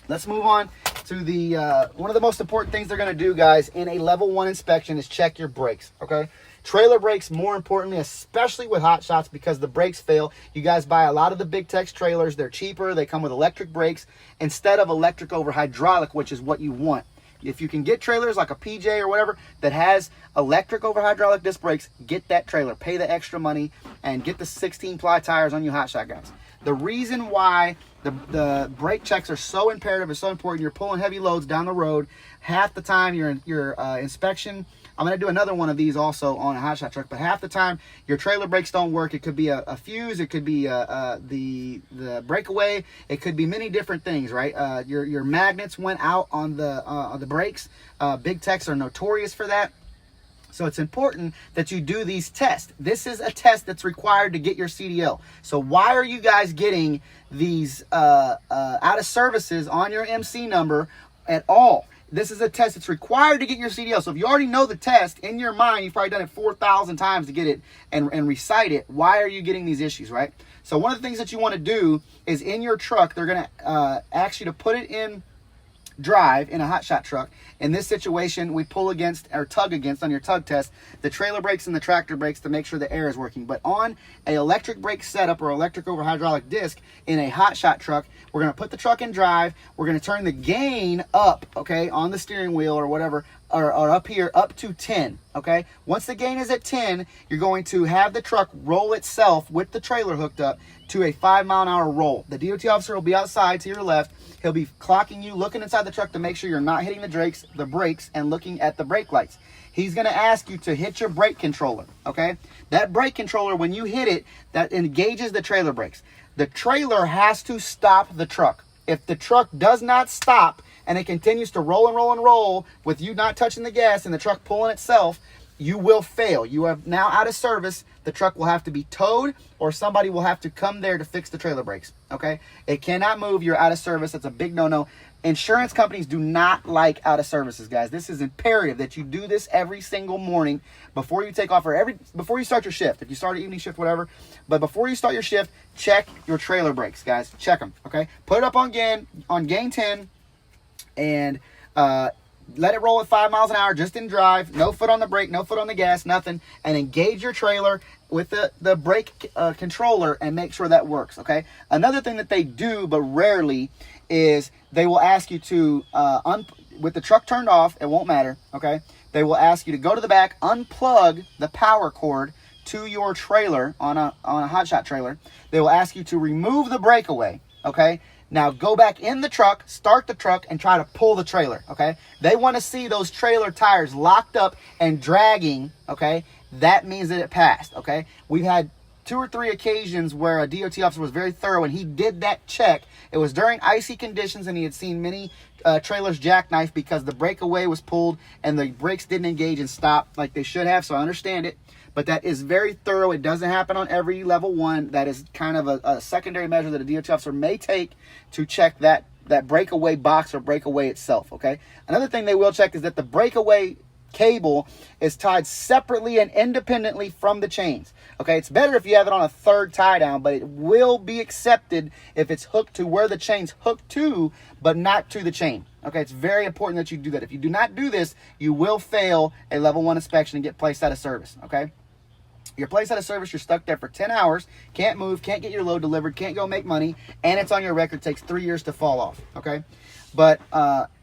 let's move on to the one of the most important things they're going to do, guys, in a level 1 inspection is check your brakes, okay? Trailer brakes, more importantly, especially with hot shots, because the brakes fail. You guys buy a lot of the Big Tex trailers. They're cheaper. They come with electric brakes instead of electric over hydraulic, which is what you want. If you can get trailers like a PJ or whatever that has electric over hydraulic disc brakes, get that trailer. Pay the extra money and get the 16-ply tires on you hot shot guys. The reason why the brake checks are so imperative and so important, you're pulling heavy loads down the road. Half the time your inspection, I'm going to do another one of these also on a hot shot truck, but half the time your trailer brakes don't work. It could be a fuse, it could be the breakaway, it could be many different things, right? Your magnets went out on the brakes. Big Tex are notorious for that. So it's important that you do these tests. This is a test that's required to get your CDL. So why are you guys getting these out of services on your MC number at all? This is a test that's required to get your CDL. So if you already know the test in your mind, you've probably done it 4,000 times to get it and recite it. Why are you getting these issues, right? So one of the things that you want to do is in your truck, they're going to ask you to put it in drive in a hot shot truck. In this situation, we pull against or tug against on your tug test the trailer brakes and the tractor brakes to make sure the air is working. But on a electric brake setup or electric over hydraulic disc in a hot shot truck, we're going to put the truck in drive. We're going to turn the gain up, okay, on the steering wheel or whatever, or up here up to 10, okay? Once the gain is at 10, you're going to have the truck roll itself with the trailer hooked up to a 5-mile-an-hour roll. The DOT officer will be outside to your left. He'll be clocking you, looking inside the truck to make sure you're not hitting the brakes and looking at the brake lights. He's going to ask you to hit your brake controller, okay? That brake controller, when you hit it, that engages the trailer brakes. The trailer has to stop the truck. If the truck does not stop and it continues to roll and roll and roll with you not touching the gas and the truck pulling itself, you will fail. You are now out of service. The truck will have to be towed or somebody will have to come there to fix the trailer brakes, okay? It cannot move. You're out of service. It's a big no-no. Insurance companies do not like out of services, guys. This is imperative that you do this every single morning before you take off or before you start your shift. If you start an evening shift, whatever. But before you start your shift, check your trailer brakes, guys. Check them, okay? Put it up on gain 10 and let it roll at 5 miles an hour just in drive. No foot on the brake, no foot on the gas, nothing. And engage your trailer with the brake controller and make sure that works, okay? Another thing that they do, but rarely, is they will ask you to, with the truck turned off, it won't matter, okay? They will ask you to go to the back, unplug the power cord to your trailer on a hotshot trailer. They will ask you to remove the breakaway, okay? Now go back in the truck, start the truck, and try to pull the trailer, okay? They want to see those trailer tires locked up and dragging, okay? That means that it passed, okay? We've had 2 or 3 occasions where a DOT officer was very thorough and he did that check. It was during icy conditions and he had seen many trailers jackknife because the breakaway was pulled and the brakes didn't engage and stop like they should have, so I understand it. But that is very thorough. It doesn't happen on every level 1. That is kind of a secondary measure that a DOT officer may take to check that breakaway box or breakaway itself, okay? Another thing they will check is that the breakaway cable is tied separately and independently from the chains, okay? It's better if you have it on a third tie down, but it will be accepted if it's hooked to where the chain's hooked to, but not to the chain, okay? It's very important that you do that. If you do not do this, you will fail a level 1 inspection and get placed out of service, okay? You're placed out of service, you're stuck there for 10 hours, can't move, can't get your load delivered, can't go make money, and it's on your record. It takes 3 years to fall off, okay? But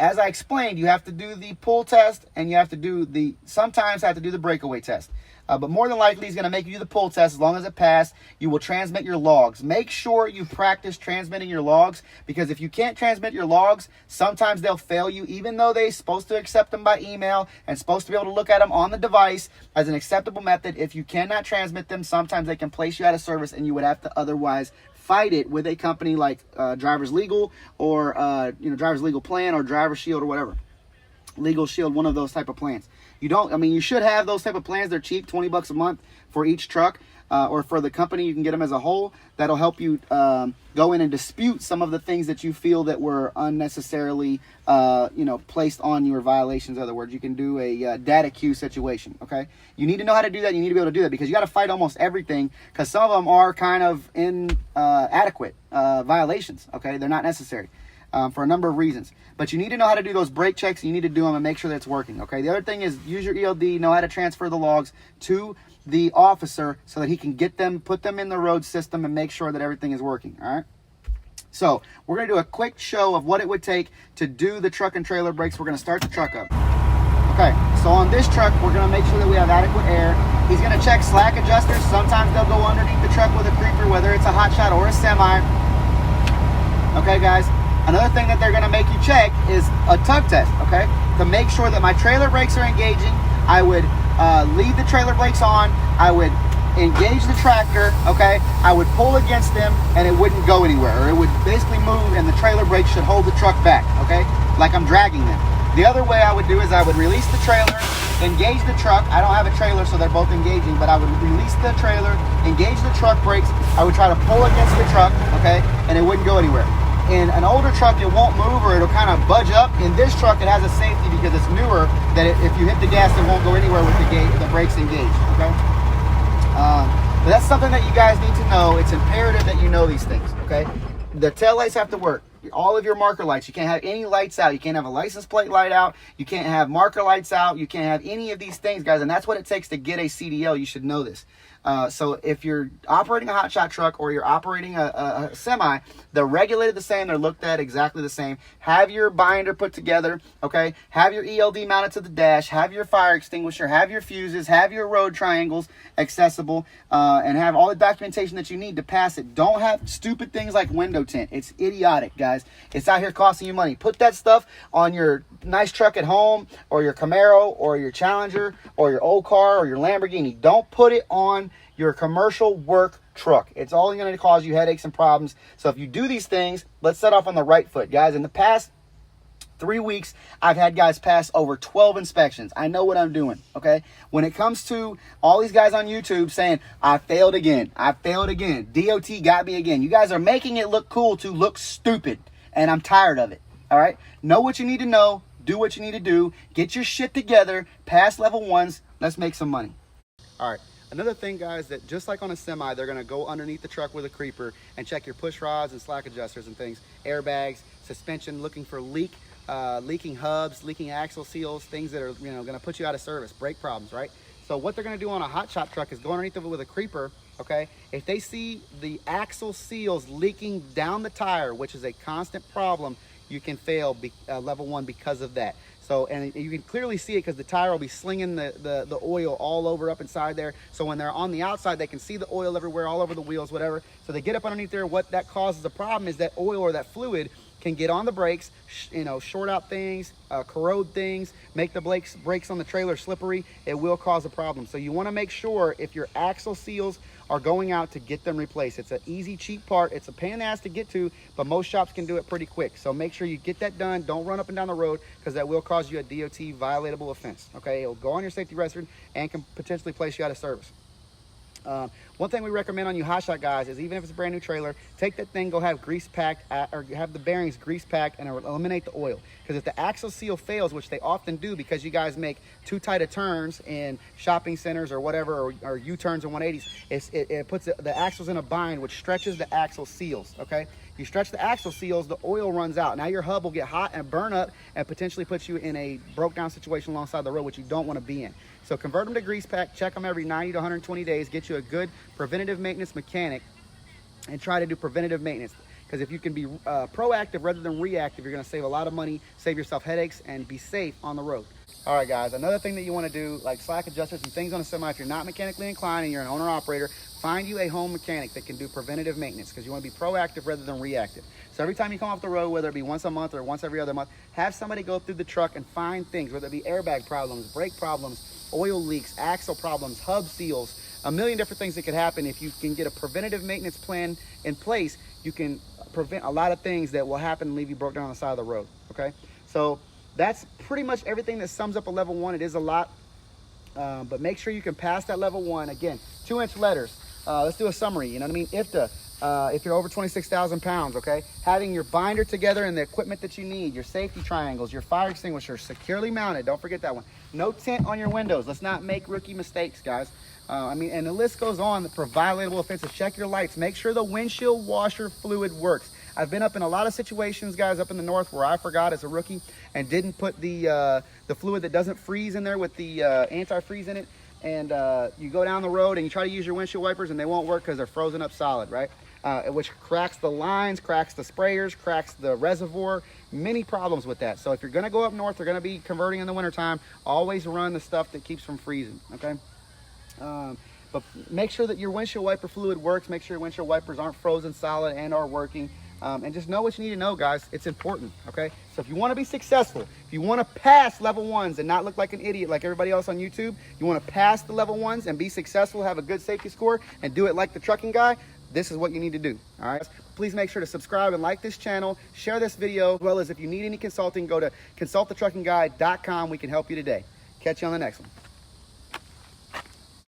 as I explained, you have to do the pull test and you have to do sometimes have to do the breakaway test. But more than likely, he's going to make you do the pull test. As long as it passed, you will transmit your logs. Make sure you practice transmitting your logs, because if you can't transmit your logs, sometimes they'll fail you, even though they're supposed to accept them by email and supposed to be able to look at them on the device as an acceptable method. If you cannot transmit them, sometimes they can place you out of service and you would have to otherwise fight it with a company like Driver's Legal or Driver's Legal Plan or Driver Shield or whatever. Legal Shield, one of those type of plans. You should have those type of plans. They're cheap, $20 a month for each truck, or for the company. You can get them as a whole. That'll help you go in and dispute some of the things that you feel that were unnecessarily, placed on your violations. In other words, you can do a data queue situation, okay? You need to know how to do that. You need to be able to do that because you got to fight almost everything, because some of them are kind of inadequate violations, okay? They're not necessary. for a number of reasons. But you need to know how to do those brake checks. You need to do them and make sure that it's working, okay? The other thing is use your ELD, know how to transfer the logs to the officer so that he can get them, put them in the road system and make sure that everything is working, all right? So we're going to do a quick show of what it would take to do the truck and trailer brakes. We're going to start the truck up. Okay, so on this truck, we're going to make sure that we have adequate air. He's going to check slack adjusters. Sometimes they'll go underneath the truck with a creeper, whether it's a hot shot or a semi. Okay, guys. Another thing that they're going to make you check is a tug test, okay? To make sure that my trailer brakes are engaging, I would leave the trailer brakes on. I would engage the tractor, okay? I would pull against them and it wouldn't go anywhere, or it would basically move and the trailer brakes should hold the truck back, okay? Like I'm dragging them. The other way I would do is I would release the trailer, engage the truck. I don't have a trailer, so they're both engaging, but I would release the trailer, engage the truck brakes. I would try to pull against the truck, okay? And it wouldn't go anywhere. In an older truck, it won't move or it'll kind of budge up. In this truck, it has a safety because it's newer, that if you hit the gas, it won't go anywhere with the brakes engaged, okay? But that's something that you guys need to know. It's imperative that you know these things, okay? The tail lights have to work. All of your marker lights. You can't have any lights out. You can't have a license plate light out. You can't have marker lights out. You can't have any of these things, guys. And that's what it takes to get a CDL. You should know this. So if you're operating a hotshot truck or you're operating a semi, they're regulated the same. They're looked at exactly the same. Have your binder put together, okay? Have your ELD mounted to the dash. Have your fire extinguisher. Have your fuses. Have your road triangles accessible. And have all the documentation that you need to pass it. Don't have stupid things like window tint. It's idiotic, guys. It's out here costing you money. Put that stuff on your nice truck at home or your Camaro or your Challenger or your old car or your Lamborghini. Don't put it on your commercial work truck. It's all going to cause you headaches and problems. So if you do these things, let's set off on the right foot, guys. In the past 3 weeks, I've had guys pass over 12 inspections. I know what I'm doing, okay? When it comes to all these guys on YouTube saying, I failed again, I failed again, DOT got me again. You guys are making it look cool to look stupid, and I'm tired of it, all right? Know what you need to know, do what you need to do, get your shit together, pass level 1s, let's make some money. All right. Another thing, guys, that just like on a semi, they're going to go underneath the truck with a creeper and check your push rods and slack adjusters and things, airbags, suspension, looking for leaking hubs, leaking axle seals, things that are, going to put you out of service, brake problems, right? So what they're going to do on a hot shot truck is go underneath it with a creeper, okay? If they see the axle seals leaking down the tire, which is a constant problem, you can fail level 1 because of that. So, and you can clearly see it because the tire will be slinging the oil all over up inside there. So when they're on the outside, they can see the oil everywhere, all over the wheels, whatever. So they get up underneath there. What that causes the problem is that oil or that fluid can get on the brakes, short out things, corrode things, make the brakes on the trailer slippery. It will cause a problem. So you want to make sure if your axle seals are going out to get them replaced. It's an easy, cheap part. It's a pain in the ass to get to, but most shops can do it pretty quick. So make sure you get that done. Don't run up and down the road because that will cause you a DOT violatable offense. Okay, it'll go on your safety record and can potentially place you out of service. One thing we recommend on you hotshot guys is even if it's a brand new trailer, take that thing, go have grease packed or have the bearings grease packed and eliminate the oil. Because if the axle seal fails, which they often do because you guys make too tight of turns in shopping centers or whatever, or U-turns and 180s, it puts the axles in a bind, which stretches the axle seals, okay? You stretch the axle seals, the oil runs out. Now your hub will get hot and burn up and potentially put you in a broke down situation alongside the road, which you don't want to be in. So convert them to grease pack, check them every 90 to 120 days, get you a good preventative maintenance mechanic and try to do preventative maintenance. Because if you can be proactive rather than reactive, you're going to save a lot of money, save yourself headaches, and be safe on the road. All right, guys, another thing that you want to do, like slack adjusters and things on a semi, if you're not mechanically inclined and you're an owner-operator, find you a home mechanic that can do preventative maintenance because you want to be proactive rather than reactive. So every time you come off the road, whether it be once a month or once every other month, have somebody go through the truck and find things, whether it be airbag problems, brake problems, oil leaks, axle problems, hub seals, a million different things that could happen. If you can get a preventative maintenance plan in place, you can prevent a lot of things that will happen and leave you broke down on the side of the road, okay? So that's pretty much everything that sums up a level 1. It is a lot, but make sure you can pass that level 1. Again, 2-inch letters. Let's do a summary, you know what I mean? If you're over 26,000 pounds, okay? Having your binder together and the equipment that you need, your safety triangles, your fire extinguisher securely mounted. Don't forget that one. No tint on your windows. Let's not make rookie mistakes, guys. And the list goes on for violatable offenses. Check your lights. Make sure the windshield washer fluid works. I've been up in a lot of situations, guys, up in the north where I forgot as a rookie and didn't put the fluid that doesn't freeze in there with the antifreeze in it. And you go down the road and you try to use your windshield wipers and they won't work because they're frozen up solid, right? Which cracks the lines, cracks the sprayers, cracks the reservoir. Many problems with that. So if you're going to go up north, they're going to be converting in the wintertime, always run the stuff that keeps from freezing, okay? But make sure that your windshield wiper fluid works. Make sure your windshield wipers aren't frozen solid and are working. And just know what you need to know, guys. It's important, okay? So if you want to be successful, if you want to pass level 1s and not look like an idiot like everybody else on YouTube, you want to pass the level 1s and be successful, have a good safety score, and do it like the trucking guy, this is what you need to do, all right? Please make sure to subscribe and like this channel, share this video, as well as if you need any consulting, go to consultthetruckingguy.com. We can help you today. Catch you on the next one.